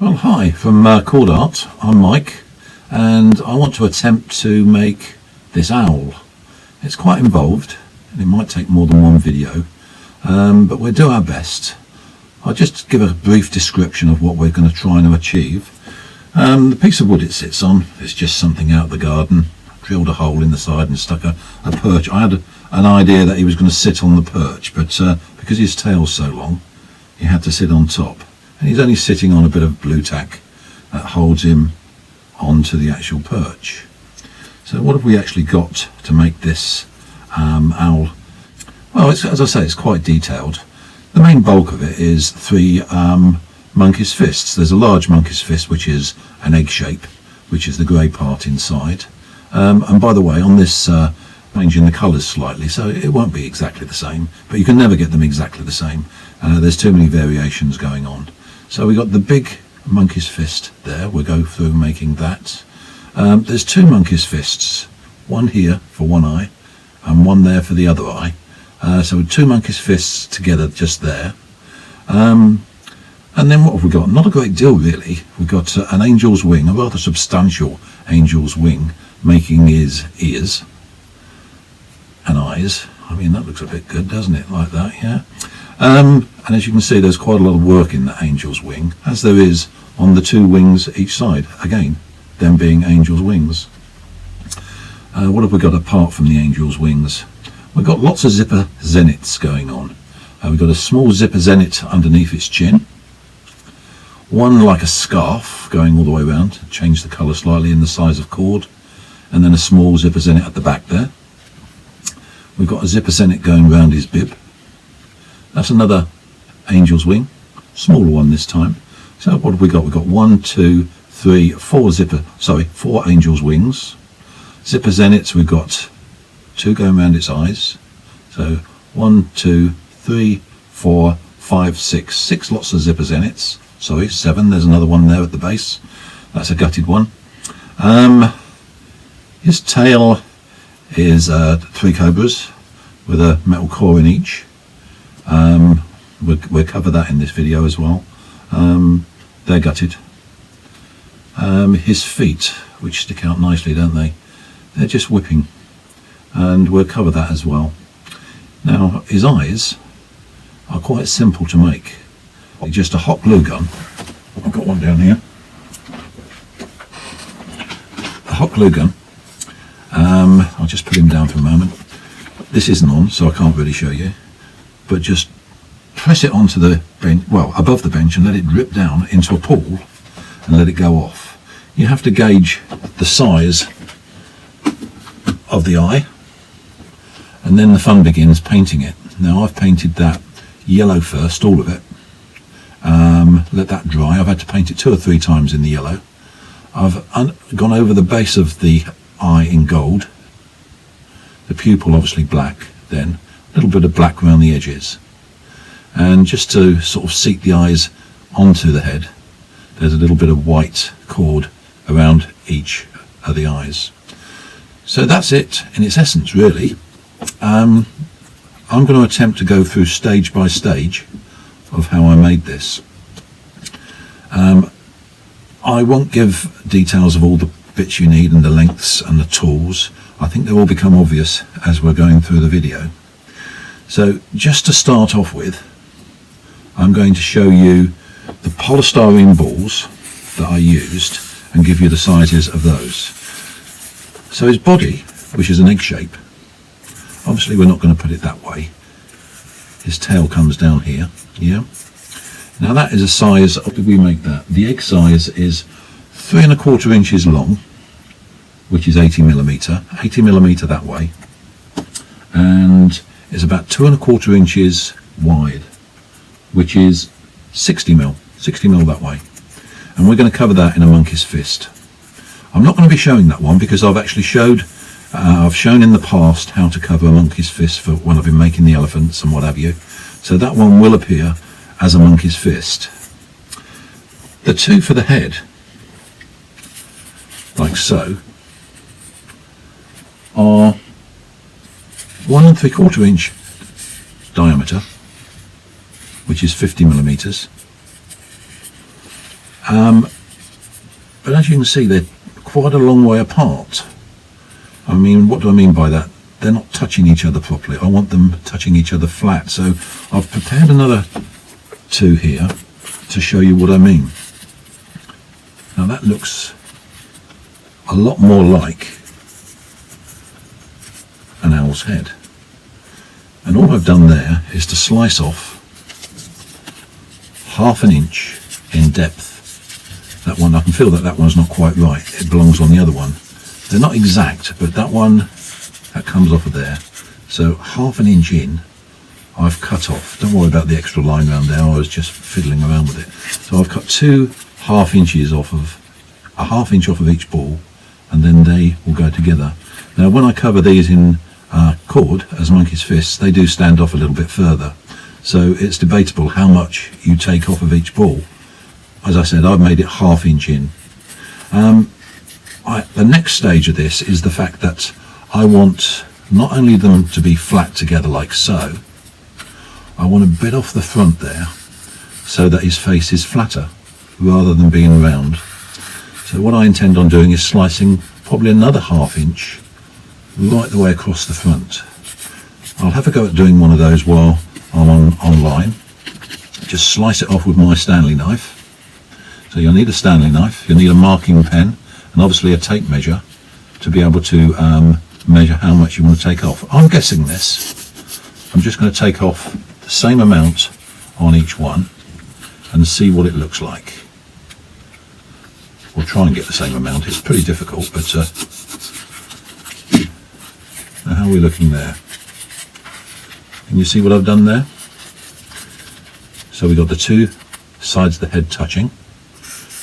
Well, hi from Cord Art. I'm Mike, and I want to attempt to make this owl. It's quite involved, and it might take more than one video, but we'll do our best. I'll just give a brief description of what we're going to try and achieve. The piece of wood it sits on is just something out of the garden. Drilled a hole in the side and stuck a perch. I had an idea that he was going to sit on the perch, but because his tail's so long, he had to sit on top. And he's only sitting on a bit of blue tack that holds him onto the actual perch. So what have we actually got to make this owl? Well, as I say, it's quite detailed. The main bulk of it is three monkey's fists. There's a large monkey's fist, which is an egg shape, which is the grey part inside. And by the way, on this changing the colours slightly, so it won't be exactly the same, but you can never get them exactly the same. There's too many variations going on. So we got the big monkey's fist there. We'll go through making that. There's two monkey's fists, one here for one eye and one there for the other eye. So two monkey's fists together just there. And then what have we got? Not a great deal really. We've got an angel's wing, a rather substantial angel's wing, making his ears and eyes. I mean, that looks a bit good, doesn't it? Like that, yeah. And as you can see, there's quite a lot of work in the angel's wing, as there is on the two wings each side, again, them being angel's wings. What have we got apart from the angel's wings? We've got lots of zipper zeniths going on. We've got a small zipper zenith underneath its chin, one like a scarf going all the way around, change the colour slightly in the size of cord, and then a small zipper zenith at the back there. We've got a zipper zenith going round his bib. That's another angel's wing, smaller one this time. So what have we got? We've got 1, 2, 3, 4 angel's wings. Zipper zeniths, we've got two going around its eyes. So 1, 2, 3, 4, 5, 6 lots of zipper zeniths. Sorry, 7. There's another one there at the base. That's a gutted one. His tail is 3 cobras with a metal core in each. We'll cover that in this video as well. They're gutted. His feet, which stick out nicely, don't they? They're just whipping, and we'll cover that as well. Now, his eyes are quite simple to make. Just a hot glue gun. I've got one down here. A hot glue gun. I'll just put him down for a moment. This isn't on, so I can't really show you. But just press it onto the bench, well, above the bench, and let it drip down into a pool and let it go off. You have to gauge the size of the eye, and then the fun begins painting it. Now, I've painted that yellow first, all of it. Let that dry. I've had to paint it 2 or 3 times in the yellow. I've gone over the base of the eye in gold, the pupil obviously black, then a little bit of black around the edges, and just to sort of seat the eyes onto the head, there's a little bit of white cord around each of the eyes. So that's it in its essence, really. I'm going to attempt to go through stage by stage of how I made this. I won't give details of all the bits you need and the lengths and the tools. I think they will become obvious as we're going through the video. So just to start off with, I'm going to show you the polystyrene balls that I used and give you the sizes of those. So his body, which is an egg shape, obviously we're not going to put it that way. His tail comes down here, yeah. Now that is a size, how did we make that? The egg size is 3 1/4 inches long, which is 80mm, 80mm that way, and is about 2 1/4 inches wide, which is 60mm that way. And we're going to cover that in a monkey's fist. I'm not going to be showing that one because I've actually I've shown in the past how to cover a monkey's fist for when I've been making the elephants and what have you. So that one will appear as a monkey's fist. The two for the head, like so, are 1 3/4 inch diameter, which is 50mm, But as you can see, they're quite a long way apart. I mean, what do I mean by that? They're not touching each other properly. I want them touching each other flat. So I've prepared another two here to show you what I mean. Now that looks a lot more like an owl's head. And all I've done there is to slice off 1/2 inch in depth. That one, I can feel that that one's not quite right. It belongs on the other one. They're not exact, but that one, that comes off of there. So 1/2 inch in, I've cut off. Don't worry about the extra line around there, I was just fiddling around with it. So I've cut 2 1/2 inches off of, a 1/2 inch off of each ball, and then they will go together. Now when I cover these in cord as monkey's fists, they do stand off a little bit further. So it's debatable how much you take off of each ball. As I said, I've made it 1/2 inch in. The next stage of this is the fact that I want not only them to be flat together like so, I want to bit off the front there so that his face is flatter rather than being round. So what I intend on doing is slicing probably another 1/2 inch right the way across the front. I'll have a go at doing one of those while I'm online. Just slice it off with my Stanley knife. So you'll need a Stanley knife, you'll need a marking pen, and obviously a tape measure to be able to measure how much you want to take off. I'm guessing this. I'm just going to take off the same amount on each one and see what it looks like. We'll try and get the same amount. It's pretty difficult, but now how are we looking there? Can you see what I've done there? So we've got the two sides of the head touching,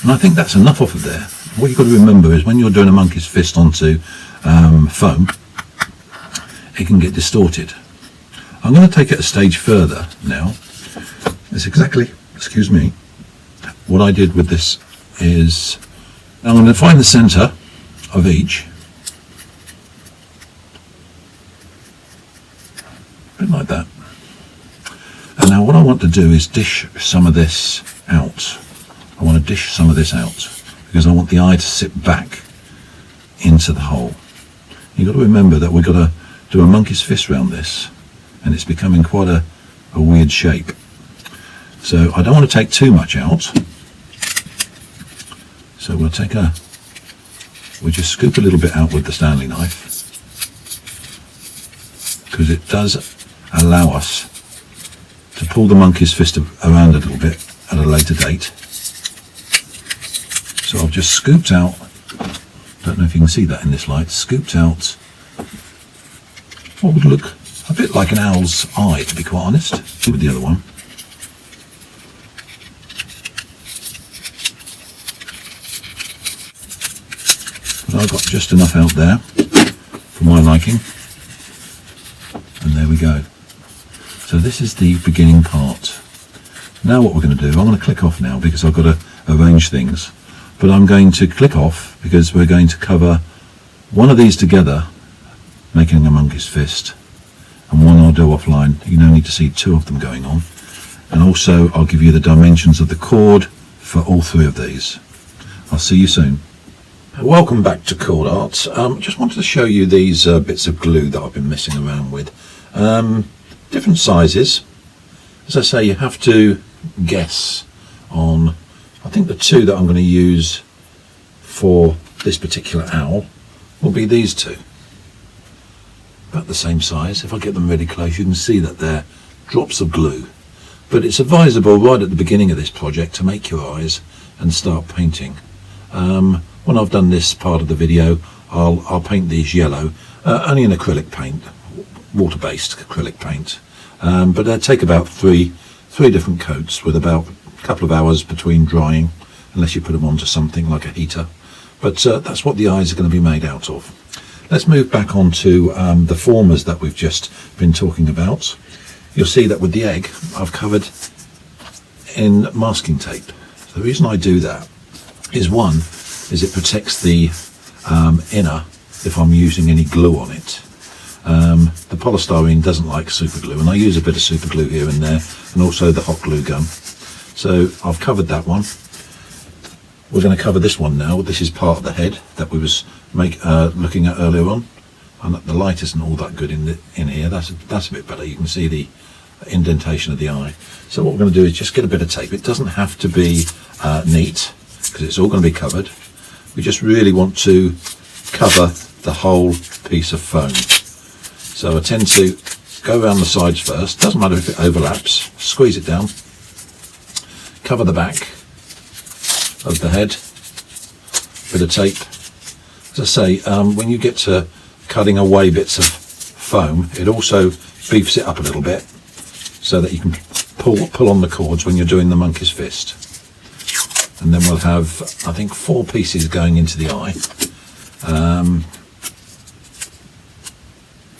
and I think that's enough off of there. What you've got to remember is when you're doing a monkey's fist onto foam, it can get distorted. I'm going to take it a stage further now. It's exactly, excuse me, what I did with this is, I'm going to find the centre of each, a bit like that. And now what I want to do is dish some of this out. I want to dish some of this out because I want the eye to sit back into the hole. You've got to remember that we've got to do a monkey's fist round this, and it's becoming quite a weird shape. So I don't want to take too much out. So we'll just scoop a little bit out with the Stanley knife, because it does allow us to pull the monkey's fist around a little bit at a later date. So I've just scooped out, don't know if you can see that in this light, scooped out what would look a bit like an owl's eye, to be quite honest, with the other one. But I've got just enough out there for my liking, and there we go. So this is the beginning part. Now what we're going to do, I'm going to click off now because I've got to arrange things, but I'm going to click off because we're going to cover one of these together, making a monkey's fist, and one I'll do offline. You no need to see two of them going on. And also I'll give you the dimensions of the cord for all three of these. I'll see you soon. Welcome back to Cord Art. Just wanted to show you these bits of glue that I've been messing around with. Different sizes. As I say, you have to guess on, I think the two that I'm going to use for this particular owl will be these two. About the same size. If I get them really close, you can see that they're drops of glue. But it's advisable right at the beginning of this project to make your eyes and start painting. When I've done this part of the video, I'll paint these yellow, only in acrylic paint, water-based acrylic paint. But they take about three different coats with about a couple of hours between drying, unless you put them onto something like a heater. But that's what the eyes are going to be made out of. Let's move back onto the formers that we've just been talking about. You'll see that with the egg, I've covered in masking tape. So the reason I do that is, one, is it protects the inner if I'm using any glue on it. The polystyrene doesn't like super glue, and I use a bit of super glue here and there, and also the hot glue gun. So I've covered that one. We're going to cover this one now. This is part of the head that we was looking at earlier on, and the light isn't all that good in here. That's a bit better. You can see the indentation of the eye. So what we're going to do is just get a bit of tape. It doesn't have to be neat, because it's all going to be covered. We just really want to cover the whole piece of foam. So I tend to go around the sides first. Doesn't matter if it overlaps. Squeeze it down. Cover the back of the head. Bit of tape. As I say, when you get to cutting away bits of foam, it also beefs it up a little bit so that you can pull on the cords when you're doing the monkey's fist. And then we'll have, I think, 4 pieces going into the eye.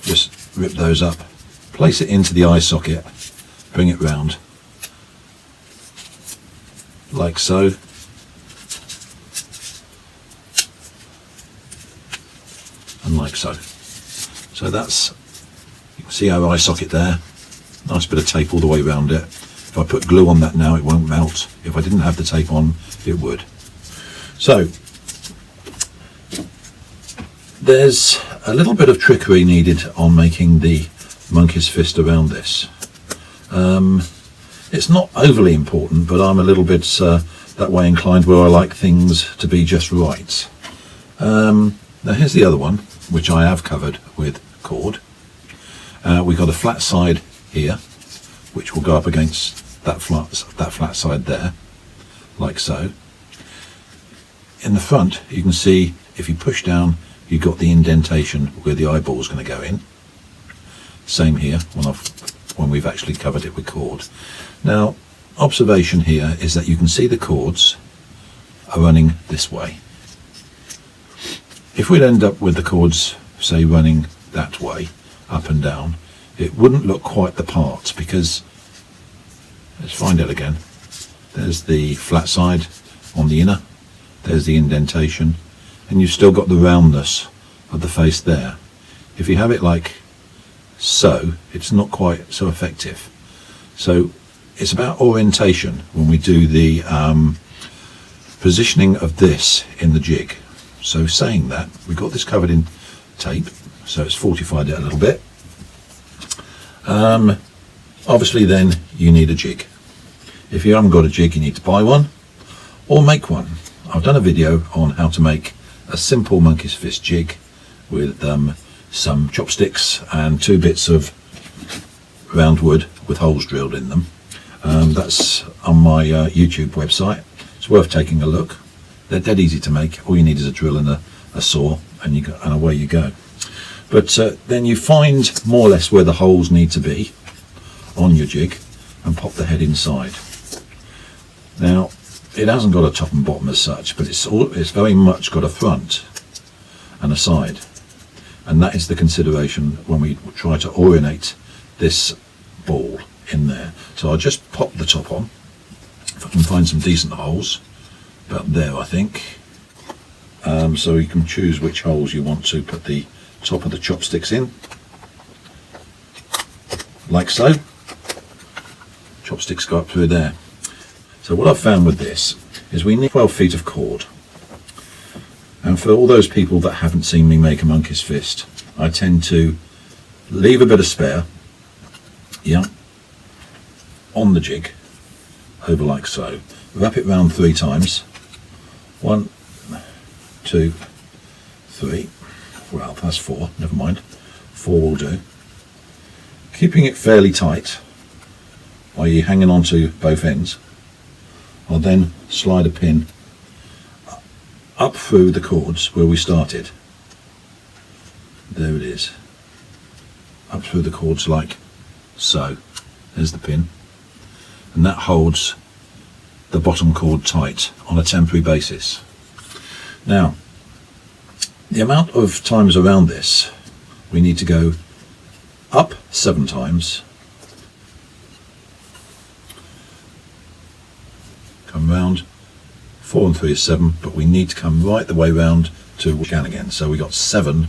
Just rip those up, place it into the eye socket, bring it round like so, and like so. So that's, you can see our eye socket there. Nice bit of tape all the way around it. If I put glue on that now, it won't melt. If I didn't have the tape on, it would. So there's a little bit of trickery needed on making the monkey's fist around this. It's not overly important, but I'm a little bit that way inclined, where I like things to be just right. Now here's the other one, which I have covered with cord. We've got a flat side here, which will go up against that flat side there, like so. In the front, you can see, if you push down, you've got the indentation where the eyeball is going to go in. Same here when we've actually covered it with cord. Now, observation here is that you can see the cords are running this way. If we'd end up with the cords, say, running that way, up and down, it wouldn't look quite the part, because, let's find it again. There's the flat side on the inner, there's the indentation, and you've still got the roundness of the face there. If you have it like so, it's not quite so effective. So it's about orientation when we do the positioning of this in the jig. So saying that, we've got this covered in tape, so it's fortified it a little bit. Obviously then you need a jig. If you haven't got a jig, you need to buy one or make one. I've done a video on how to make a simple monkey's fist jig with some chopsticks and 2 bits of round wood with holes drilled in them. That's on my YouTube website. It's worth taking a look. They're dead easy to make. All you need is a drill and a saw, and away you go. But then you find more or less where the holes need to be on your jig and pop the head inside. Now, it hasn't got a top and bottom as such, but it's very much got a front and a side, and that is the consideration when we try to orientate this ball in there. So I'll just pop the top on, if I can find some decent holes, about there I think. So you can choose which holes you want to put the top of the chopsticks in, like so. Chopsticks go up through there. So what I've found with this is we need 12 feet of cord. And for all those people that haven't seen me make a monkey's fist, I tend to leave a bit of spare, yeah, on the jig, over like so. Wrap it round 3 times. 1, 2, 3. Well, that's 4, never mind. 4 will do. Keeping it fairly tight, i.e. hanging on to both ends. I'll then slide a pin up through the cords where we started. There it is. Up through the cords like so. There's the pin. And that holds the bottom cord tight on a temporary basis. Now, the amount of times around this, we need to go up 7 times, come round, 4 and 3 is 7, but we need to come right the way round to scan again. So we got 7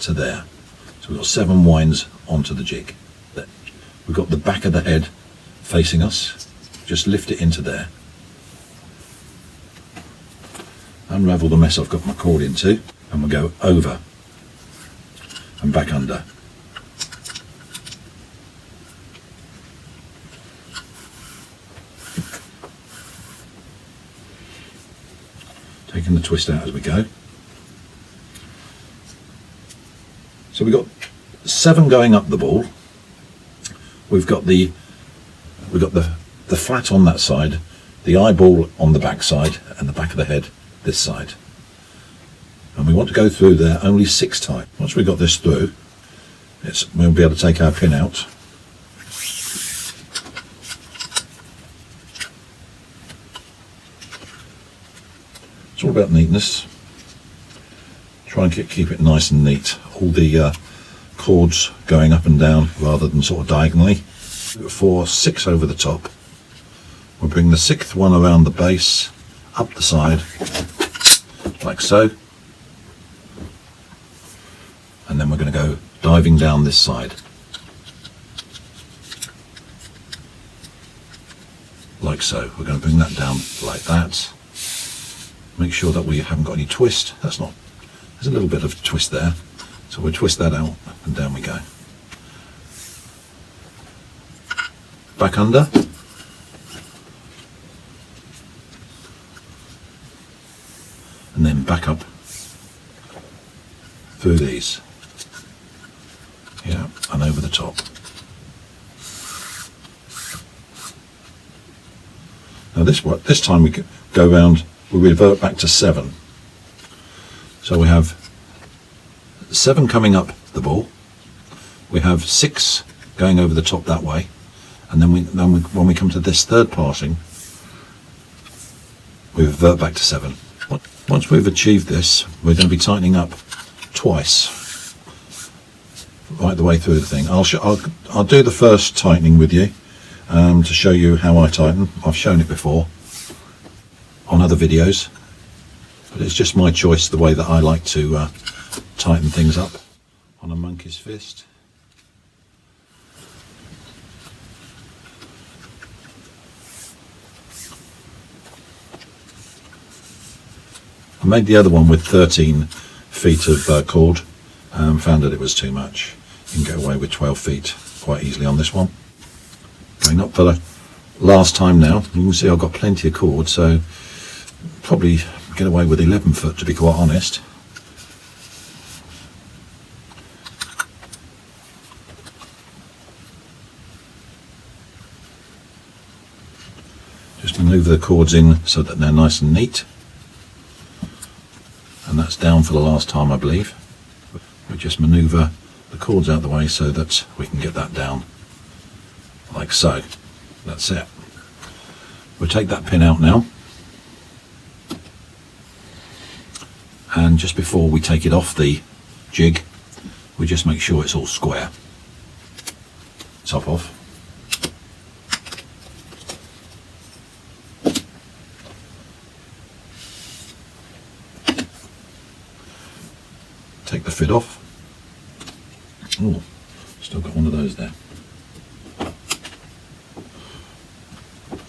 to there. So we've got 7 winds onto the jig. We've got the back of the head facing us. Just lift it into there. unravel the mess I've got my cord into, and we'll go over and back under. Taking the twist out as we go. So we've got 7 going up the ball. We've got the flat on that side, the eyeball on the back side, and the back of the head this side. And we want to go through there only 6 times. Once we've got this through, we'll be able to take our pin out. It's all about neatness. Try and keep it nice and neat. All the cords going up and down rather than sort of diagonally. For 6 over the top, we'll bring the 6th one around the base, up the side, like so. And then we're going to go diving down this side. Like so. We're going to bring that down like that. Make sure that we haven't got any twist. There's a little bit of twist there. So we'll twist that out and down we go. Back under. And then back up through these. Yeah, and over the top. Now this time we go round, we revert back to 7. So we have 7 coming up the ball. We have 6 going over the top that way, and then when we come to this 3rd parting, we revert back to 7. Once we've achieved this, we're going to be tightening up twice, right the way through the thing. I'll do the first tightening with you to show you how I tighten. I've shown it before on other videos, but it's just my choice, the way that I like to tighten things up on a monkey's fist. I made the other one with 13 feet of cord, found that it was too much. You can get away with 12 feet quite easily on this one. Going up for the last time now, you can see I've got plenty of cord, so probably get away with 11 foot to be quite honest. Just manoeuvre the cords in so that they're nice and neat. And that's down for the last time, I believe. We just manoeuvre the cords out the way so that we can get that down like so. That's it. We'll take that pin out now, and just before we take it off the jig, we just make sure it's all square. Top off. Take the fit off. Oh, still got one of those there.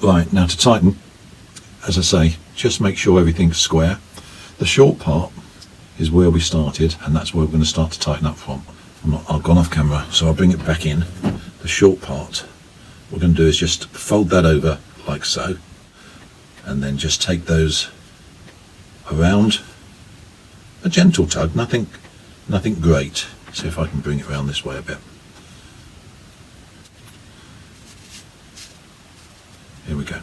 Right, now to tighten, as I say, just make sure everything's square. The short part is where we started, and that's where we're going to start to tighten up from. I've gone off camera, so I'll bring it back in. The short part, what we're going to do is just fold that over like so, and then just take those around. A gentle tug, nothing great. See if I can bring it around this way a bit. Here we go.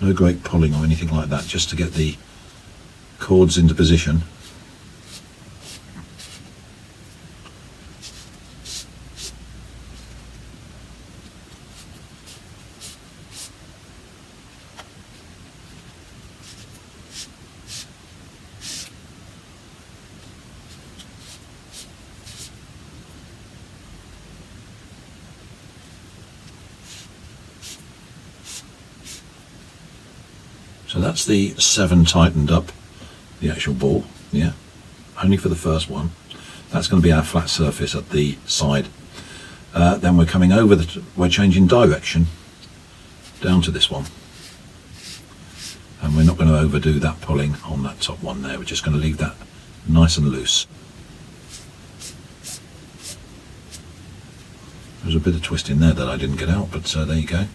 No great pulling or anything like that, just to get the cords into position. So that's the 7 tightened up, the actual ball, yeah, only for the first one. That's going to be our flat surface at the side. Then we're coming over, we're changing direction down to this one. And we're not going to overdo that pulling on that top one there. We're just going to leave that nice and loose. There's a bit of twist in there that I didn't get out, but there you go.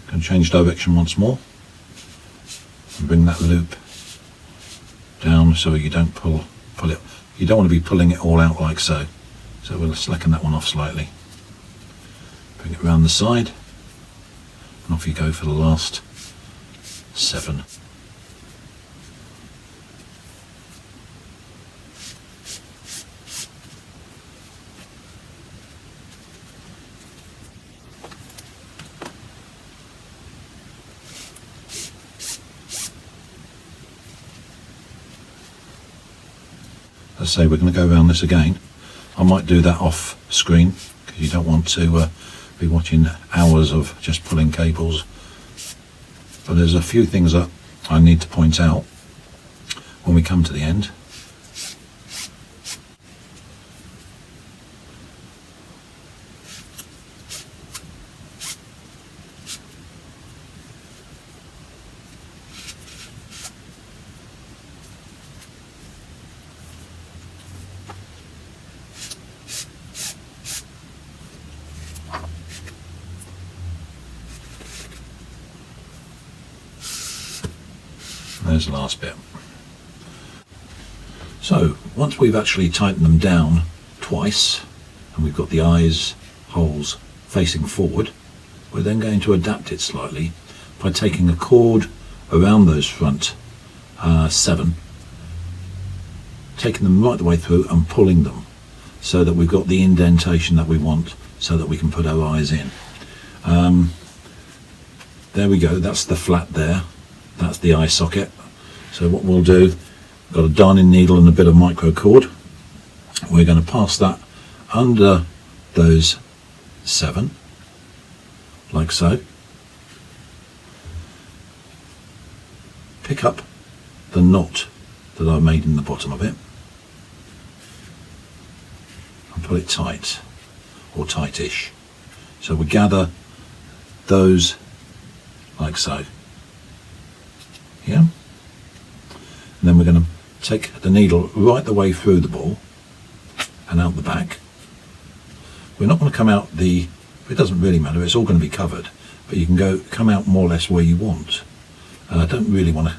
Can change direction once more and bring that loop down so you don't pull it. You don't want to be pulling it all out like so. So we'll slacken that one off slightly. Bring it around the side and off you go for the last 7. As I say, we're going to go around this again. I might do that off screen because you don't want to be watching hours of just pulling cables. But there's a few things that I need to point out when we come to the end. There's the last bit. So once we've actually tightened them down twice and we've got the eyes holes facing forward, we're then going to adapt it slightly by taking a cord around those front 7, taking them right the way through and pulling them so that we've got the indentation that we want so that we can put our eyes in. There we go, that's the flat there, that's the eye socket. So what we'll do, we've got a darning needle and a bit of micro cord. We're going to pass that under those 7, like so. Pick up the knot that I made in the bottom of it and put it tight, or tightish. So we gather those like so. Yeah. And then we're going to take the needle right the way through the ball and out the back. We're not going to come out it doesn't really matter, it's all going to be covered, but you can come out more or less where you want. I don't really want to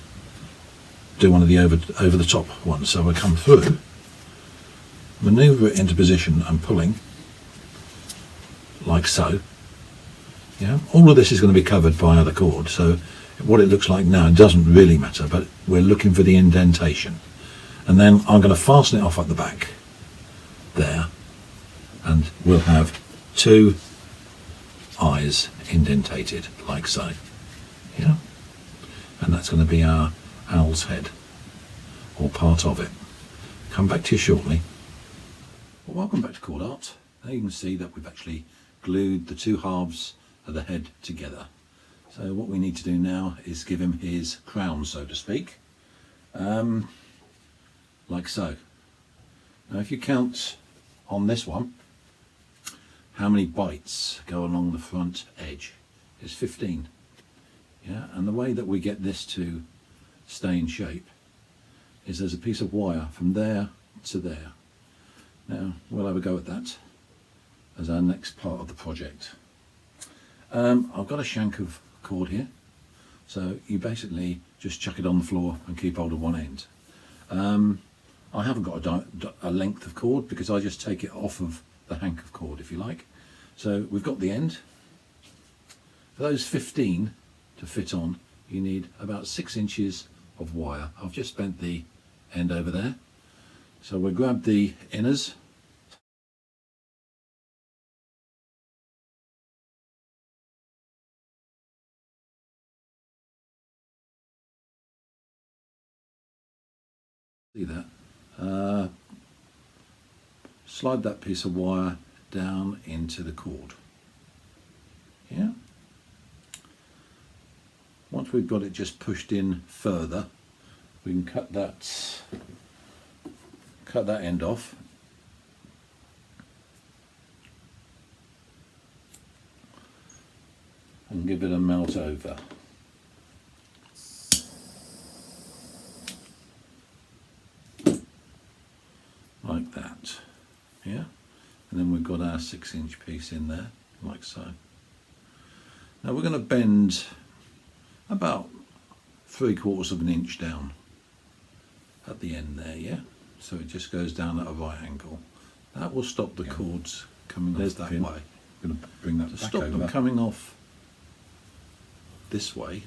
do one of the over the top ones, so we'll come through, manoeuvre it into position and pulling like so. Yeah, all of this is going to be covered by the cord, so what it looks like now doesn't really matter, but we're looking for the indentation. And then I'm going to fasten it off at the back there, and we'll have 2 eyes indentated like so. Yeah, and that's going to be our owl's head, or part of it. Come back to you shortly. Well, welcome back to Cord Art. Now you can see that we've actually glued the 2 halves of the head together. So what we need to do now is give him his crown, so to speak, like so. Now if you count on this one how many bites go along the front edge, it's 15. Yeah, and the way that we get this to stay in shape is there's a piece of wire from there to there. Now we'll have a go at that as our next part of the project. I've got a shank of cord here, so you basically just chuck it on the floor and keep hold of one end. I haven't got a length of cord because I just take it off of the hank of cord, if you like. So we've got the end. For those 15 to fit on, you need about 6 inches of wire. I've just bent the end over there, So we'll grab the inners. See that? Slide that piece of wire down into the cord. Yeah. Once we've got it just pushed in further, we can cut that end off. And give it a melt over. Like that. Yeah. And then we've got our 6-inch piece in there, like so. Now we're going to bend about 3/4 of an inch down at the end there, yeah? So it just goes down at a right angle. That will stop the cords coming off that way. I'm going to bring that back over. To stop them coming off this way,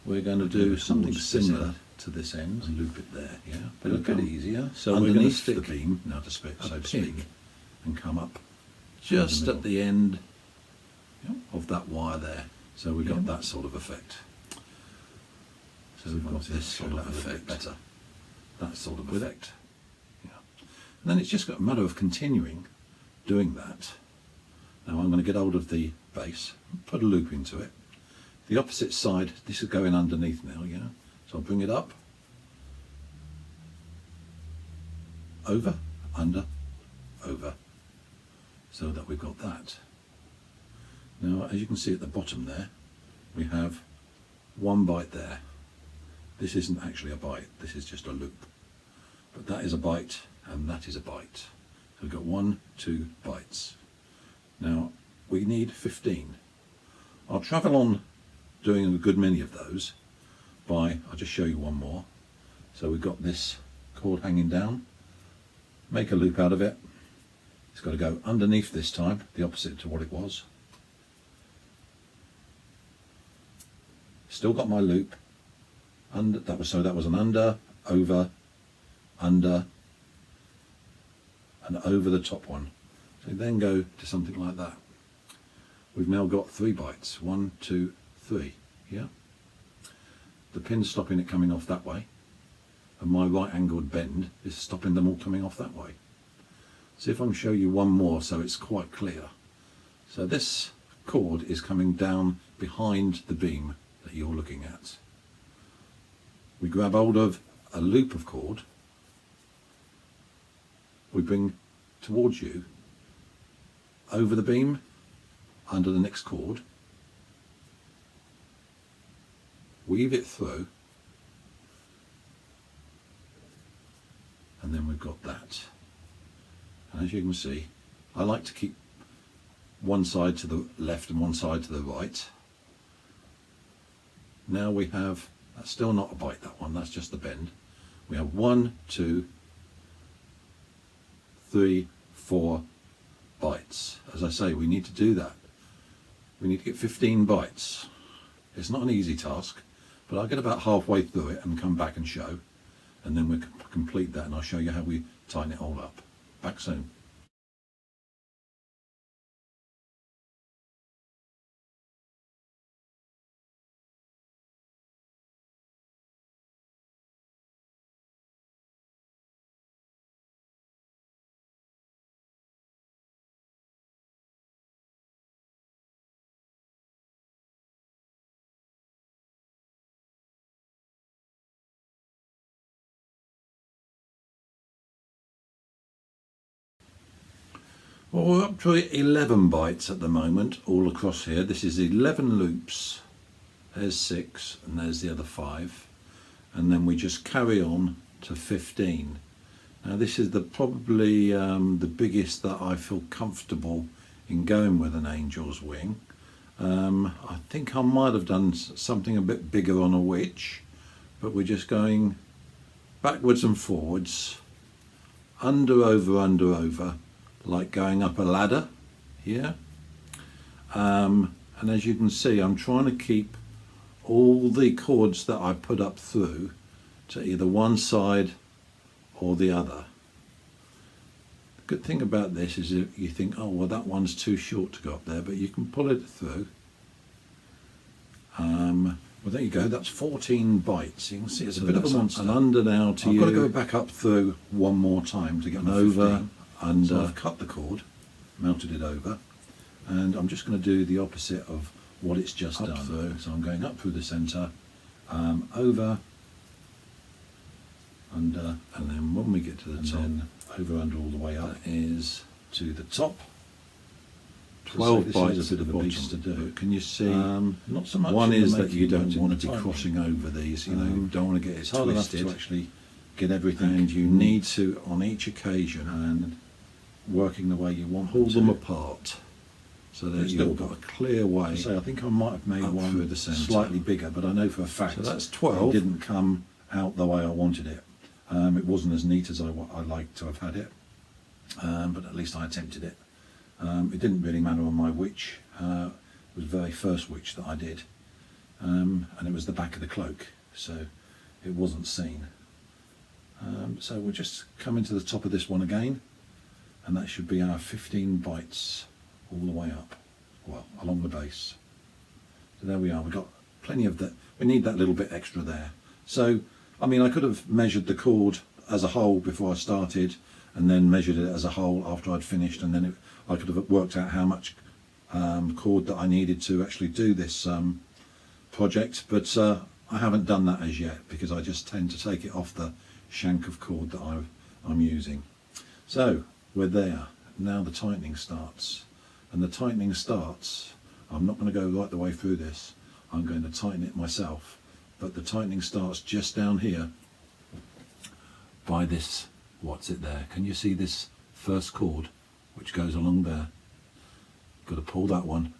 we're going to do something similar to this end and loop it there, yeah? But a bit easier. So we're going to stick the beam, now to speak, so to speak, and come up just at the end of that wire there. So we've got that sort of effect. So we've got this sort of effect. Better. That sort of effect. Yeah. And then it's just got a matter of continuing doing that. Now I'm going to get hold of the base, put a loop into it. The opposite side, this is going underneath now, yeah? So I'll bring it up, over, under, over, so that we've got that. Now, as you can see at the bottom there, we have one bite there. This isn't actually a bite, this is just a loop. But that is a bite, and that is a bite. So we've got 1, 2 bites. Now, we need 15. I'll travel on doing a good many of those by, I'll just show you one more. So we've got this cord hanging down, make a loop out of it. It's got to go underneath this time, the opposite to what it was. Still got my loop, under, that was an under, over, under, and over the top one. So then go to something like that. We've now got 3 bites, 1, 2, 3, yeah? The pin's stopping it coming off that way, and my right angled bend is stopping them all coming off that way. See if I can show you one more so it's quite clear. So this cord is coming down behind the beam that you're looking at. We grab hold of a loop of cord, we bring towards you, over the beam, under the next cord, weave it through, and then we've got that. And as you can see, I like to keep one side to the left and one side to the right. Now we have, that's still not a bite, that one, that's just the bend. We have 1, 2, 3, 4 bites. As I say, we need to do that. We need to get 15 bites. It's not an easy task, but I'll get about halfway through it and come back and show, and then we'll complete that and I'll show you how we tighten it all up. Back soon. Well, we're up to 11 bites at the moment, all across here. This is 11 loops. There's 6, and there's the other 5. And then we just carry on to 15. Now this is probably the biggest that I feel comfortable in going with an angel's wing. I think I might have done something a bit bigger on a witch, but we're just going backwards and forwards, under, over, like going up a ladder here. And as you can see, I'm trying to keep all the cords that I put up through to either one side or the other. The good thing about this is if you think, oh well, that one's too short to go up there, but you can pull it through. Well, there you go, that's 14 bites. You can see it's a bit of a monster. And under now to I've got to go back up through one more time to get an over, under. So I've cut the cord, mounted it over, and I'm just going to do the opposite of what it's just done. Through. So I'm going up through the centre, over, under, and then when we get to the top, over, under, all the way up, that is to the top. 12 bites is a bit of a beast to do. Can you see? Not so much. One is that you don't want to be crossing over these. You know, you don't want to get it twisted. To actually get everything, and you need to, on each occasion, and working the way you want, pull them apart, so that you've got a clear way. So I think I might have made one with the slightly bigger, but I know for a fact. So that's 12. It didn't come out the way I wanted it. It wasn't as neat as I liked to have had it, but at least I attempted it. It didn't really matter on my witch. It was the very first witch that I did, and it was the back of the cloak, so it wasn't seen. So we'll just come into the top of this one again, and that should be our 15 bites all the way up, well, along the base. So there we are. We've got plenty of that. We need that little bit extra there. So I mean, I could have measured the cord as a whole before I started, and then measured it as a whole after I'd finished, and then I could have worked out how much cord that I needed to actually do this project, but I haven't done that as yet, because I just tend to take it off the shank of cord that I'm using. So we're there. Now the tightening starts, and the tightening starts, I'm not going to go right the way through this, I'm going to tighten it myself, but the tightening starts just down here by this. What's it there? Can you see this first cord which goes along there? Got to pull that one,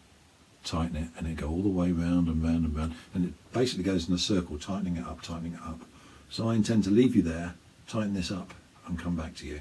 tighten it, and it go all the way round and round and round, and it basically goes in a circle, tightening it up, tightening it up. So I intend to leave you there, tighten this up, and come back to you.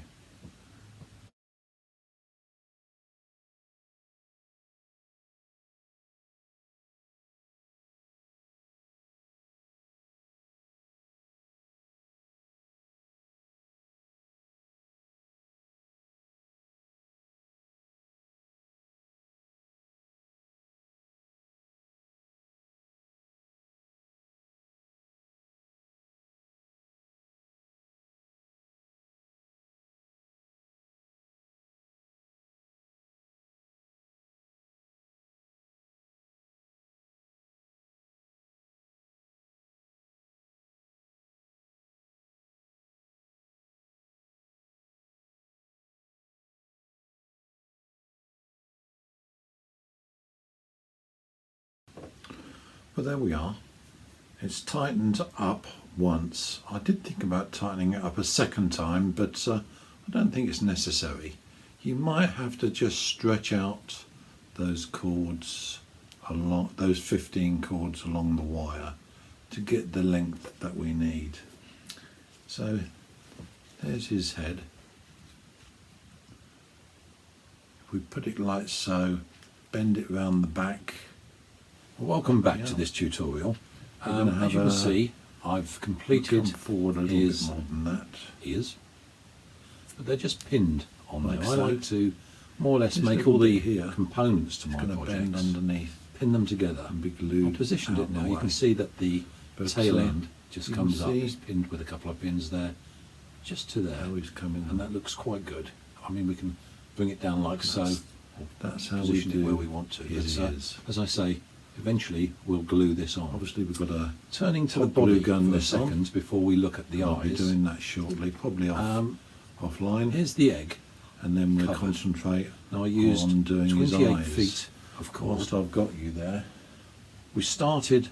But there we are. It's tightened up once. I did think about tightening it up a second time, but I don't think it's necessary. You might have to just stretch out those cords along, those 15 cords along the wire, to get the length that we need. So there's his head. If we put it like so, bend it round the back. Well, welcome back to this tutorial. As you can see, I've completed forward a little bit more than that. Ears, but they're just pinned on there. I like to more or less make all the components to my project, bend underneath, pin them together, and be glued. I've positioned it now. You can see that the tail end just comes up. It's pinned with a couple of pins there, just to there. He's coming, and that looks quite good. I mean, we can bring it down like so. That's how we do it where we want to. As I say, eventually we'll glue this on. Obviously we've got a turning to the body gun for a second before we look at the eyes. I'll be doing that shortly, probably offline. Here's the egg, and then we'll concentrate now. I used on doing 28 feet of cord. Whilst I've got you there, we started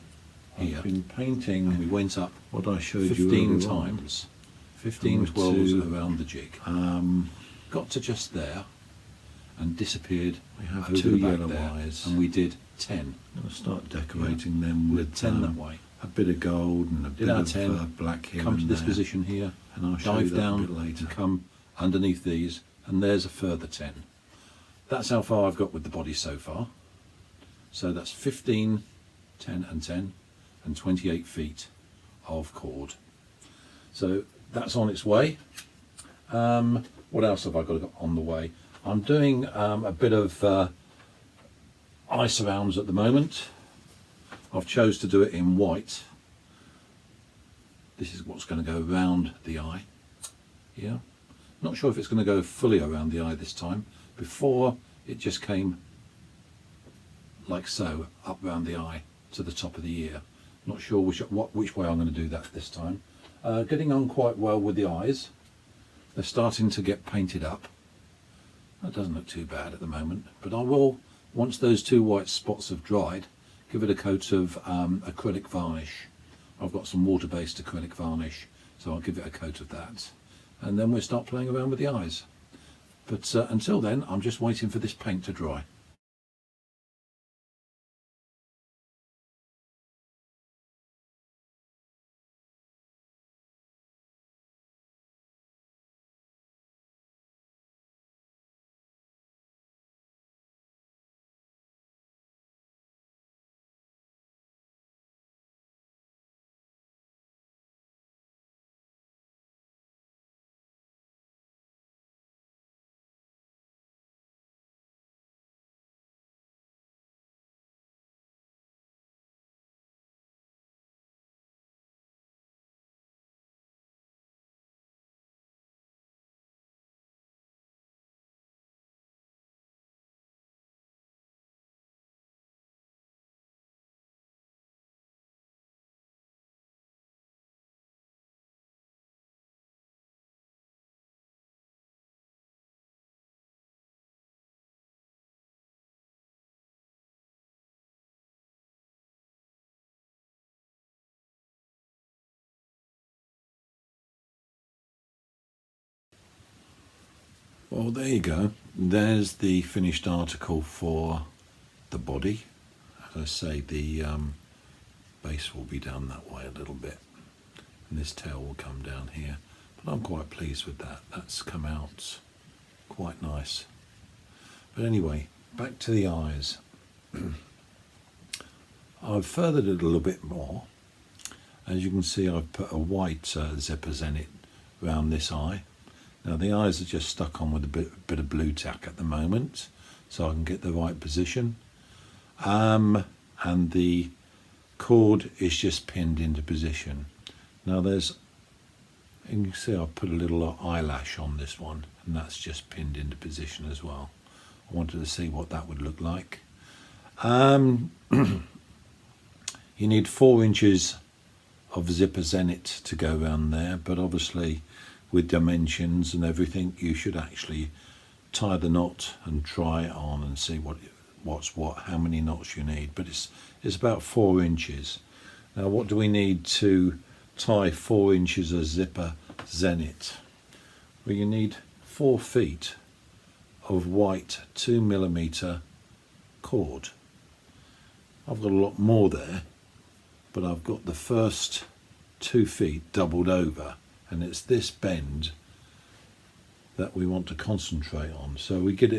here. I've been painting, and we went up what I showed 15 times, 15 12s around the jig. Got to just there and disappeared. We have over 2 yellow eyes, and we did 10. I'm going to start decorating them with 10 that way. A bit of gold and a bit of black here. Come to this position here, and I'll dive down a bit later. And come underneath these, and there's a further 10. That's how far I've got with the body so far. So that's 15, 10 and 10, and 28 feet of cord. So that's on its way. What else have I got on the way? I'm doing a bit of eye surrounds at the moment. I've chose to do it in white. This is what's going to go around the eye. Yeah, not sure if it's going to go fully around the eye this time. Before it just came like so, up round the eye to the top of the ear. Not sure which way I'm going to do that this time. Getting on quite well with the eyes. They're starting to get painted up. That doesn't look too bad at the moment, but I will, once those two white spots have dried, give it a coat of acrylic varnish. I've got some water-based acrylic varnish, so I'll give it a coat of that. And then we'll start playing around with the eyes. But until then, I'm just waiting for this paint to dry. Well, there you go. There's the finished article for the body. As I say, the base will be down that way a little bit, and this tail will come down here. But I'm quite pleased with that. That's come out quite nice. But anyway, back to the eyes. I've furthered it a little bit more. As you can see, I've put a white zipper zenit around this eye. Now the eyes are just stuck on with a bit of blue tack at the moment, so I can get the right position. And the cord is just pinned into position. Now you can see I've put a little eyelash on this one, and that's just pinned into position as well. I wanted to see what that would look like. You need 4 inches of zipper zenit to go around there, but obviously with dimensions and everything, you should actually tie the knot and try it on and see what's what, how many knots you need. But it's about 4 inches. Now, what do we need to tie 4 inches of zipper zenit? Well, you need 4 feet of white 2mm cord. I've got a lot more there, but I've got the first 2 feet doubled over, and it's this bend that we want to concentrate on. So we get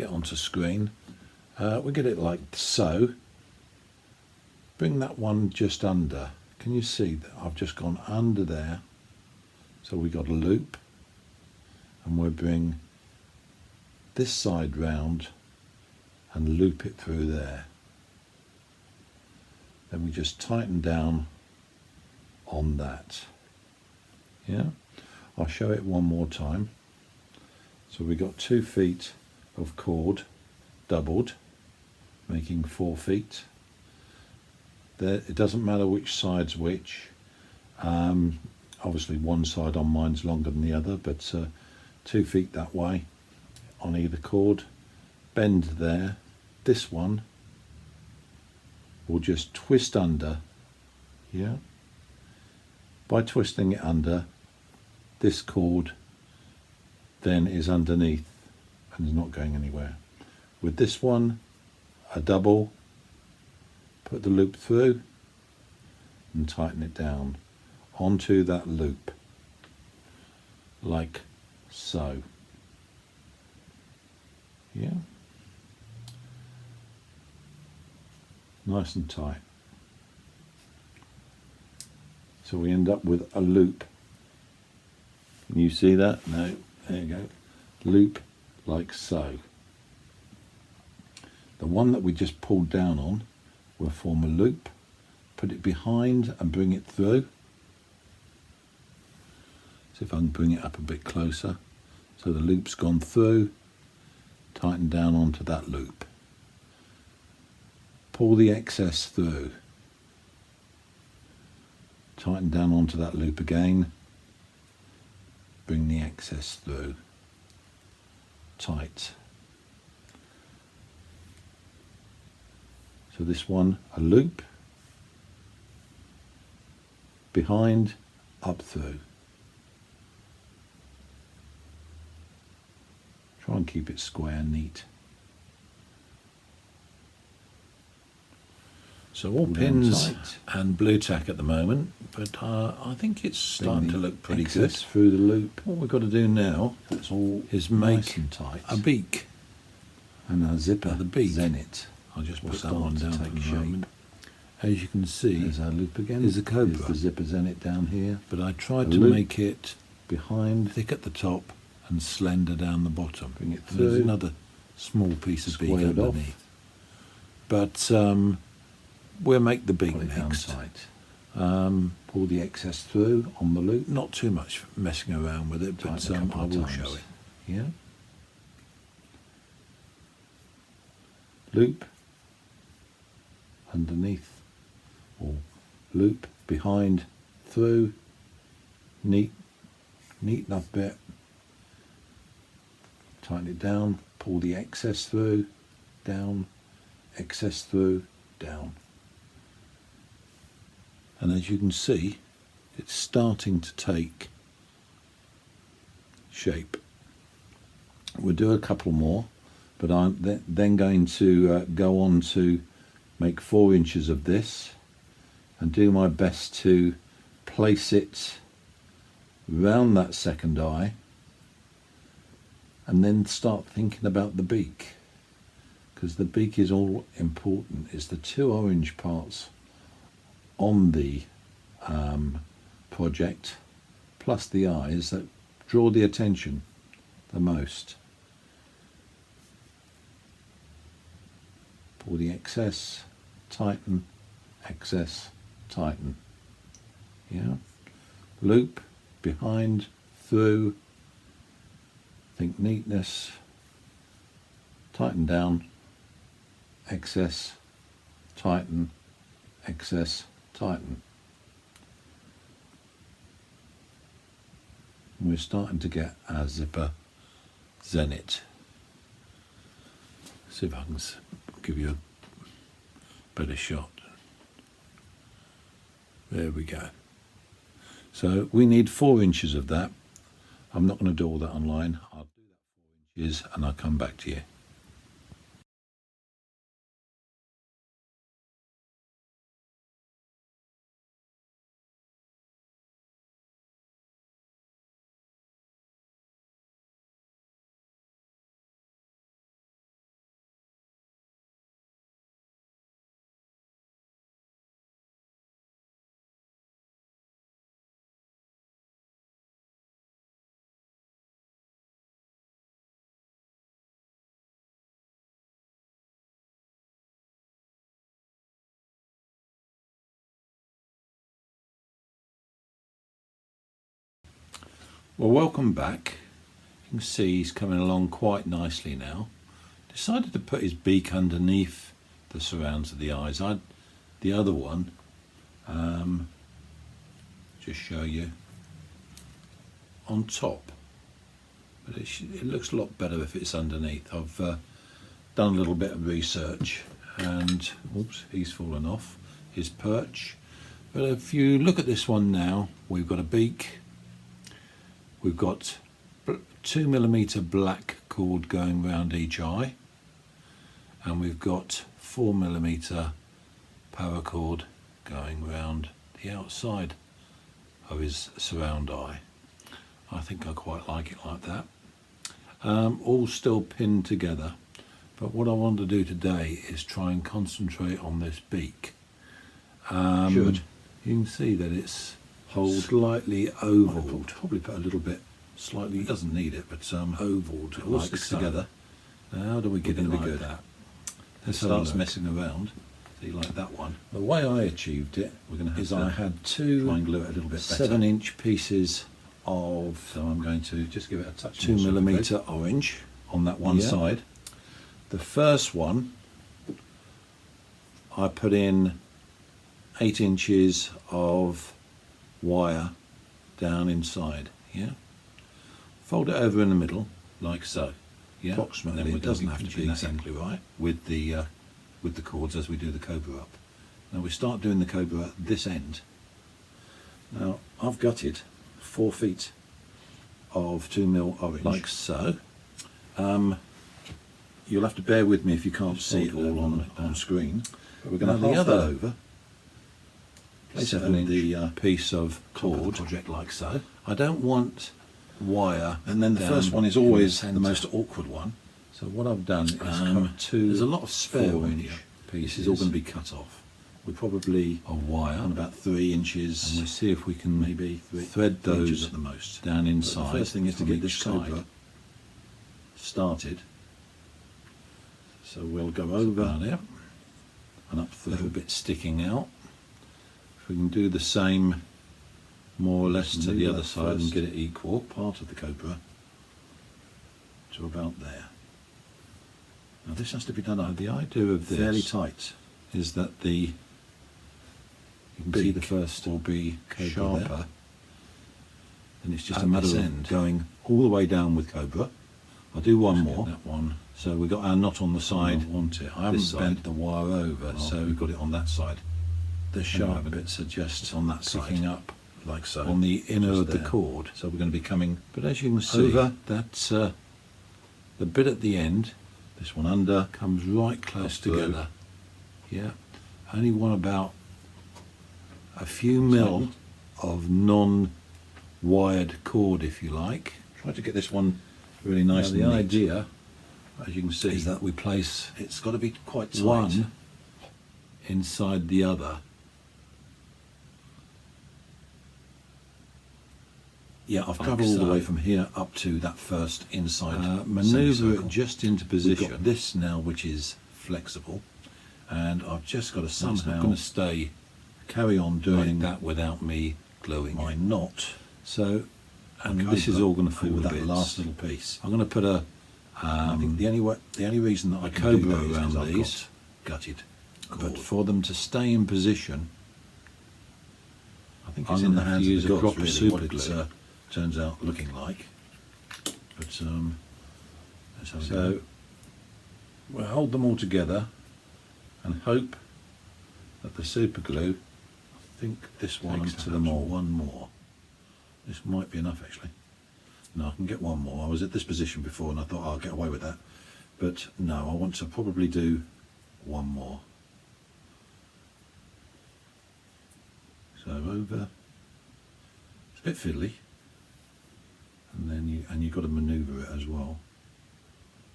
onto screen, we get it like so. Bring that one just under. Can you see that I've just gone under there? So we got a loop, and we'll bring this side round and loop it through there. Then we just tighten down on that. Yeah, I'll show it one more time. So we got 2 feet of cord doubled, making 4 feet. There, it doesn't matter which side's which. Obviously one side on mine's longer than the other, but 2 feet that way on either cord. Bend there. This one will just twist under. Yeah. By twisting it under, this cord then is underneath and is not going anywhere. With this one, a double, put the loop through and tighten it down onto that loop, like so. Yeah, nice and tight. So we end up with a loop Can you see that? No, there you go. Loop like so. The one that we just pulled down on will form a loop, put it behind and bring it through. See if I can bring it up a bit closer. So the loop's gone through, tighten down onto that loop. Pull the excess through. Tighten down onto that loop again. Bring the excess through. Tight. So this one, a loop, behind, up through. Try and keep it square and neat. So all pins and blue tack at the moment, but I think it's starting to look pretty good. Through the loop. What we've got to do now is make a beak and a zipper. The beak. Zenit. I'll just put that one down for the moment. As you can see, there's our loop again. There's a cobra. There's the zipper Zenit down here. But I tried to make it behind, thick at the top, and slender down the bottom. Bring it through. There's another small piece of beak underneath. But we'll make the beak next. Pull the excess through on the loop. Not too much messing around with it, but I will show it. Yeah. Loop underneath, or loop behind, through, neaten up bit, tighten it down, pull the excess through, down, excess through, down. And as you can see, it's starting to take shape. We'll do a couple more, but I'm then going to go on to make 4 inches of this and do my best to place it round that second eye, and then start thinking about the beak, because the beak is all important. It's the 2 orange parts on the project plus the eyes that draw the attention the most. Pull the excess, tighten, excess, tighten. Yeah. Loop, behind, through, think neatness, tighten down, excess, tighten, excess, tighten. And we're starting to get our zipper Zenit. See if I can give you a better shot. There we go. So we need 4 inches of that. I'm not going to do all that online. I'll do that 4 inches and I'll come back to you. Well, welcome back. You can see he's coming along quite nicely now. Decided to put his beak underneath the surrounds of the eyes. The other one, just show you, on top. But it looks a lot better if it's underneath. I've done a little bit of research, and oops, he's fallen off his perch. But if you look at this one now, we've got a beak. We've got 2mm black cord going round each eye, and we've got 4mm paracord going round the outside of his surround eye. I think I quite like it like that. All still pinned together, but what I want to do today is try and concentrate on this beak. You can see that it's slightly oval. Probably put a little bit slightly, it doesn't need it, but ovaled, it all sticks together. Now how do we get it like that? It starts messing around. See, like that one. The way I achieved it is I had two try and glue it a little bit better. 7-inch pieces of, so I'm going to just give it a touch 2mm orange on that one side. The first one I put in 8 inches of wire down inside. Fold it over in the middle like so. Approximately. It doesn't have to be exactly right with the cords as we do the cobra up. Now we start doing the cobra at this end. Now I've gutted 4 feet of 2mm orange like so. You'll have to bear with me if you can't see it all on screen. But we're going to half that over. Place it on the piece of cord project like so. I don't want wire, and then the first one is always the most awkward one. So what I've done is cut two. There's a lot of spare 4-inch pieces. This is all going to be cut off. We probably a wire on about 3 inches, and we'll see if we can maybe thread those at the most down inside. But the first thing is to get this cobra started. So we'll go over there and up through. A little bit sticking out. If we can do the same more or less to the other side and get it equal, part of the cobra to about there. Now this has to be done. The idea of this fairly tight is that you can see the first will be sharper, there. And it's just a matter of going all the way down with cobra. I'll do one more. That one. So we've got our knot on the side. I haven't bent the wire over, so we've got it on that side. The sharp bits are just on that side, picking up like so on the inner of the cord. So we're going to be coming, but as you can see, that's the bit at the end. This one under comes right close together. Only want about a few mil of non-wired cord, if you like. Try to get this one really nice. The idea, as you can see, is that we place, it's got to be quite tight, one inside the other. I've travelled all the way from here up to that first inside. Manoeuvre it just into position. We've got this now, which is flexible, and I've just got to somehow going to carry on doing that without me gluing my knot. So, and this is all going to fall with that last little piece. I'm going to put a. I think the only reason that I can do those around these gutted cord. But for them to stay in position, I think it's in the hands of the gods, really, super glue. Turns out looking like, but so we'll hold them all together and hope that the super glue, I think this one to them all. One more. This might be enough actually. No, I can get one more. I was at this position before and I thought I'll get away with that, but no, I want to probably do one more. So over. It's a bit fiddly. And then you've got to manoeuvre it as well,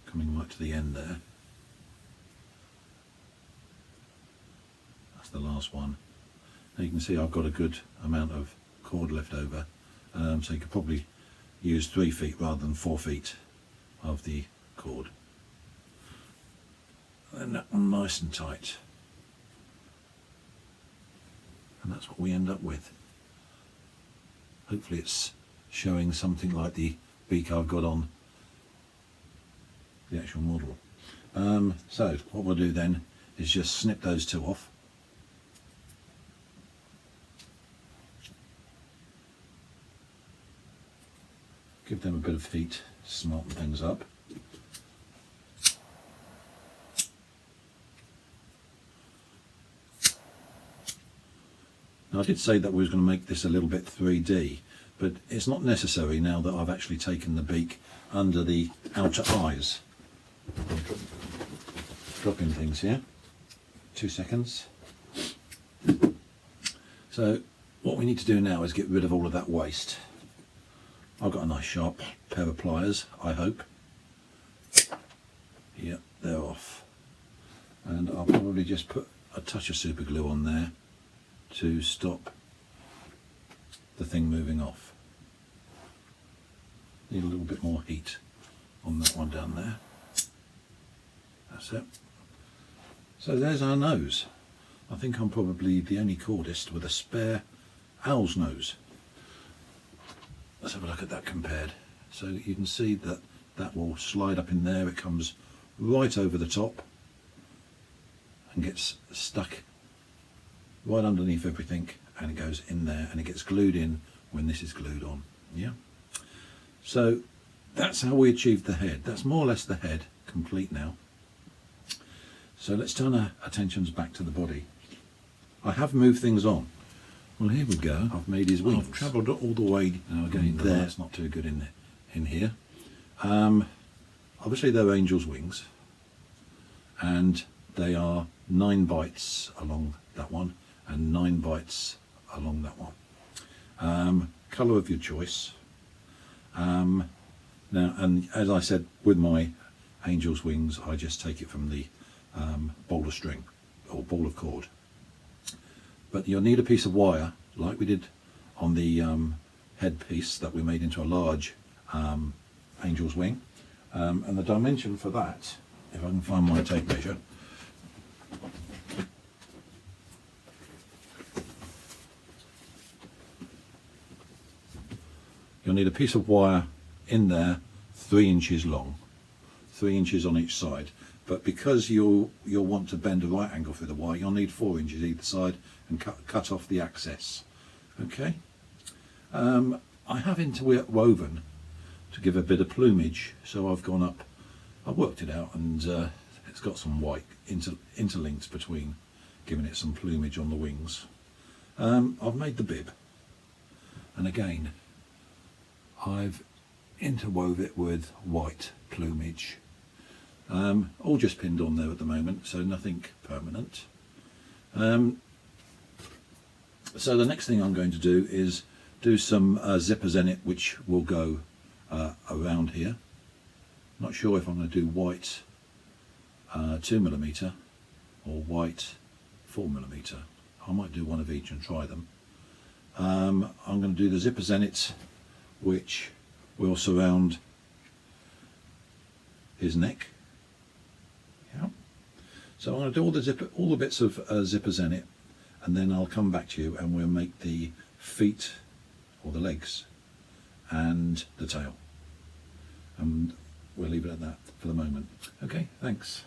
coming right to the end there. That's the last one. Now you can see I've got a good amount of cord left over, so you could probably use 3 feet rather than 4 feet of the cord. And that one nice and tight. And that's what we end up with. Hopefully it's showing something like the beak I've got on the actual model. So what we'll do then is just snip those two off. Give them a bit of heat, smarten things up. Now I did say that we was going to make this a little bit 3D, but it's not necessary now that I've actually taken the beak under the outer eyes. Dropping things here. 2 seconds. So what we need to do now is get rid of all of that waste. I've got a nice sharp pair of pliers, I hope. Yep, they're off. And I'll probably just put a touch of super glue on there to stop the thing moving off. Need a little bit more heat on that one down there. That's it. So there's our nose. I think I'm probably the only cordist with a spare owl's nose. Let's have a look at that compared. So you can see that that will slide up in there. It comes right over the top and gets stuck right underneath everything, and it goes in there and it gets glued in when this is glued on. Yeah. So that's how we achieved the head. That's more or less the head complete now. So let's turn our attentions back to the body. I have moved things on. Well, here we go. I've made his wings. I've travelled all the way. Now again, the light's not too good in here. Obviously they're angel's wings, and they are 9 bites along that one and 9 bites along that one. Colour of your choice. Now, and as I said, with my angel's wings, I just take it from the ball of string or ball of cord. But you'll need a piece of wire, like we did on the head piece that we made into a large angel's wing. And the dimension for that, if I can find my tape measure, you'll need a piece of wire in there 3 inches long, 3 inches on each side. But because you'll want to bend a right angle through the wire, you'll need 4 inches either side and cut off the access. Okay. I have interwoven to give a bit of plumage, so I've gone up. I've worked it out, and it's got some white interlinks between, giving it some plumage on the wings. I've made the bib, and again I've interwove it with white plumage. All just pinned on there at the moment, so nothing permanent. So the next thing I'm going to do is do some zippers in it, which will go around here. Not sure if I'm going to do white 2mm or white 4mm. I might do one of each and try them. I'm going to do the zippers in it, which will surround his neck. Yeah. So I'm going to do all the bits of zippers in it, and then I'll come back to you and we'll make the feet or the legs and the tail, and we'll leave it at that for the moment. Okay, thanks.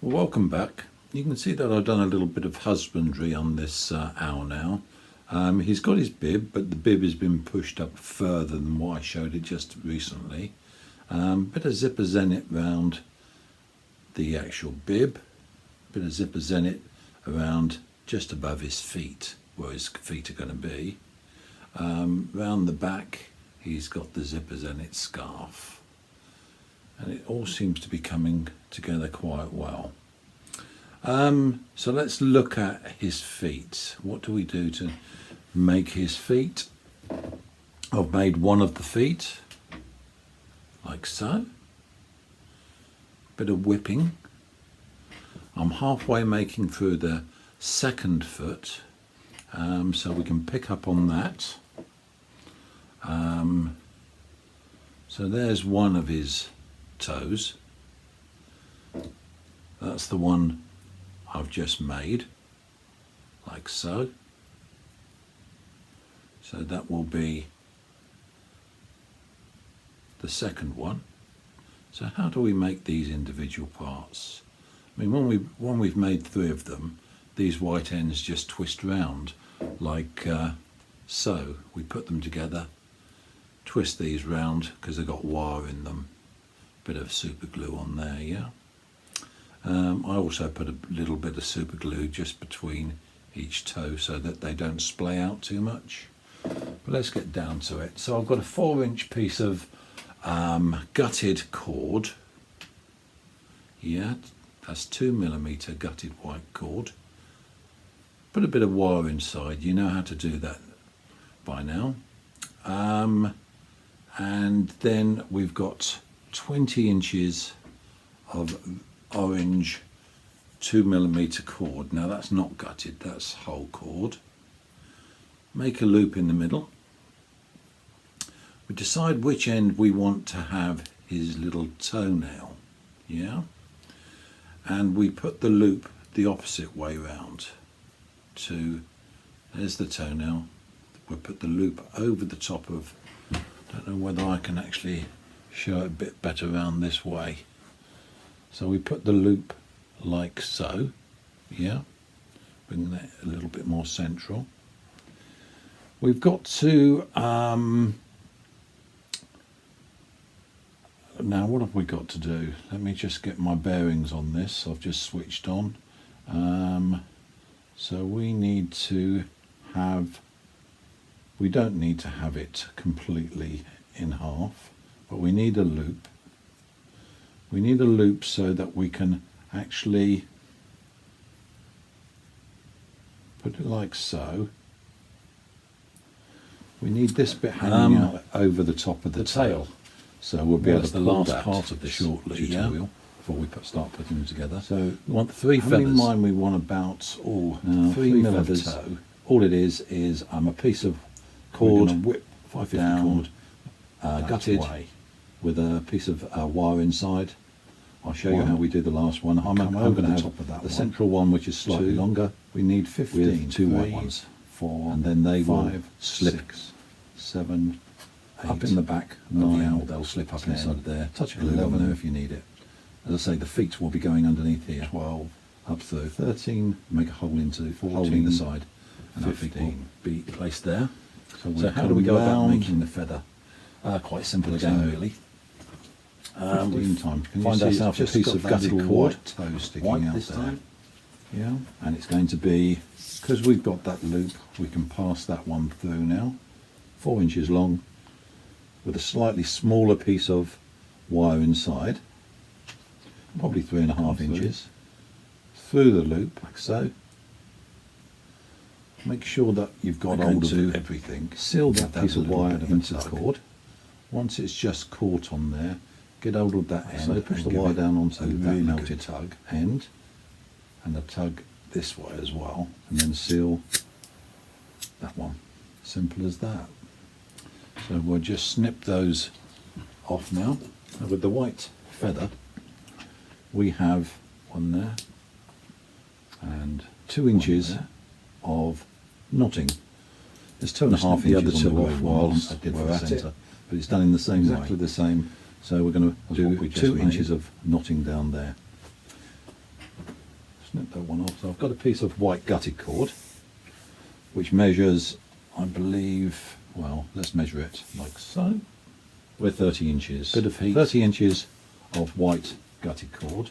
Well, welcome back. You can see that I've done a little bit of husbandry on this owl now. He's got his bib, but the bib has been pushed up further than what I showed it just recently. Bit of zipper zenit round the actual bib, bit of zipper zenit around just above his feet, where his feet are going to be. Round the back, he's got the zipper zenit scarf. And it all seems to be coming together quite well. So let's look at his feet. What do we do to make his feet? I've made one of the feet, like so. Bit of whipping. I'm halfway making through the second foot, so we can pick up on that. So there's one of his toes. That's the one I've just made, like so. So that will be the second one. So how do we make these individual parts? I mean, when we've made 3 of them, these white ends just twist round like so. We put them together, twist these round because they've got wire in them. Bit of super glue on there, yeah. I also put a little bit of super glue just between each toe so that they don't splay out too much. But let's get down to it. So I've got a 4-inch piece of gutted cord. Yeah, that's 2mm gutted white cord. Put a bit of wire inside. You know how to do that by now. And then we've got 20 inches of orange 2mm cord. Now that's not gutted, that's whole cord. Make a loop in the middle. We decide which end we want to have his little toenail, yeah? And we put the loop the opposite way round to, there's the toenail. We put the loop over the top of, I don't know whether I can actually show it a bit better around this way. So we put the loop like so, yeah, bring that a little bit more central. We've got to, now what have we got to do? Let me just get my bearings on this. I've just switched on. So we need to have, we don't need to have it completely in half, but we need a loop. We need a loop so that we can actually put it like so. We need this bit hanging out over the top of the tail. So we'll be able to pull the last part of this shortly, tutorial, before we start putting them together. So we want 3 feathers. In mind we want about 3 feathers. Toe. All it is a piece of cord, whip 550 down, cord, gutted with a piece of wire inside. I'll show you how we do the last one. I'm going to have the central one, which is slightly longer. We need 15 with 2 white ones, 4, and then they 5, will slip 6, 7, 8, up in the back. 9, they'll slip up 10, inside there. Touch of glue on there if you need it. As I say, the feet will be going underneath here. 12 up through. 13, make a hole into 14, hole in the side, and 15 will be placed there. So how do we go about making the feather? Quite simple again, really. 15 times. Find ourselves a piece of gutted cord, toe sticking out there. Yeah, and it's going to be, because we've got that loop, we can pass that one through now. 4 inches long, with a slightly smaller piece of wire inside, probably 3.5 inches, through the loop like so. Make sure that you've got hold of everything. Seal that piece of wire into the cord. Once it's just caught on there, get hold of that end. So push the wire down onto that melted tug end, and a tug this way as well, and then seal that one. Simple as that. So we'll just snip those off now. And with the white feather, we have one there and 2 inches of knotting. There's 2.5 inches on the off whilst I did for the centre, but it's done in the same way. Exactly the same. So we're going to do 2 inches of knotting down there. snip that one off. So I've got a piece of white gutted cord, which measures, I believe, well, let's measure it like so. We're 30 inches. Bit of heat. 30 inches of white gutted cord.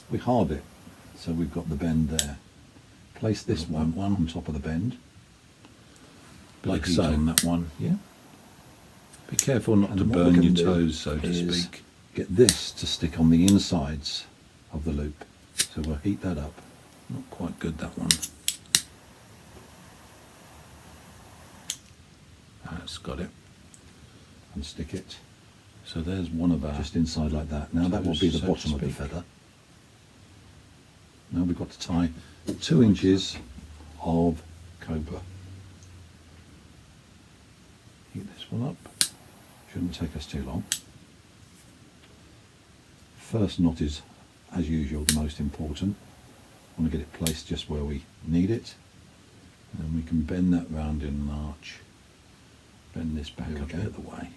We hard it, so we've got the bend there. Place this one on top of the bend, like so. On that one, yeah. Be careful not to burn your toes, so to speak. Get this to stick on the insides of the loop. So we'll heat that up. Not quite good, that one. That's got it. And stick it. So there's one of our, just inside like that. Now that will be the bottom of the feather. Now we've got to tie 2 inches of cobra. Heat this one up. Shouldn't take us too long. First knot is, as usual, the most important. I want to get it placed just where we need it. And then we can bend that round in an arch. Bend this back up out of the way.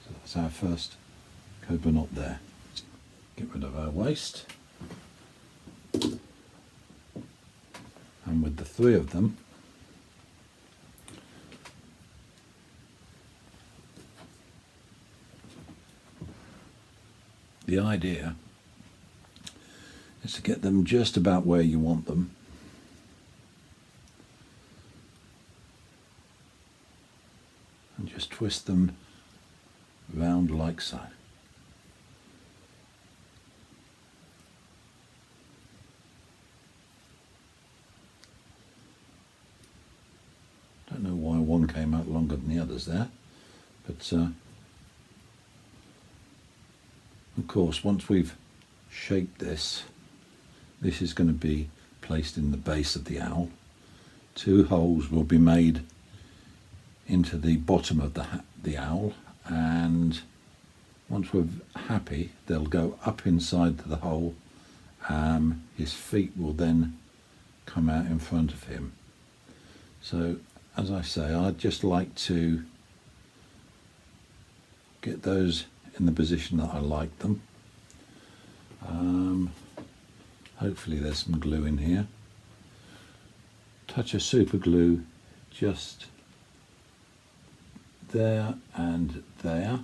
So that's our first cobra knot there. Get rid of our waste. And with the 3 of them, the idea is to get them just about where you want them. And just twist them round like so. Don't know why one came out longer than the others there, but of course once we've shaped this, this is going to be placed in the base of the owl. 2 holes will be made into the bottom of the owl, and once we're happy they'll go up inside the hole. His feet will then come out in front of him. So as I say, I'd just like to get those in the position that I like them. Hopefully there's some glue in here. Touch of super glue just there and there.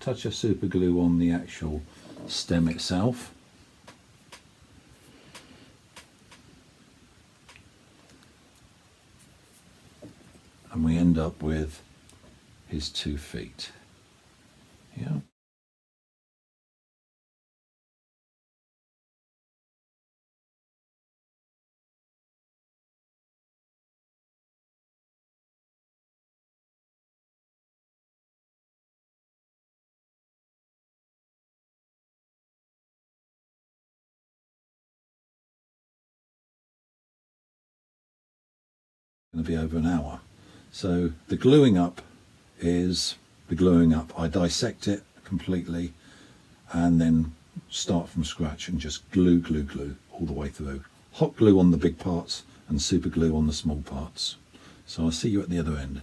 Touch of super glue on the actual stem itself. And we end up with his 2 feet. Yeah. Going to be over an hour. So the gluing up is the gluing up. I dissect it completely and then start from scratch and just glue all the way through. Hot glue on the big parts and super glue on the small parts. So I'll see you at the other end.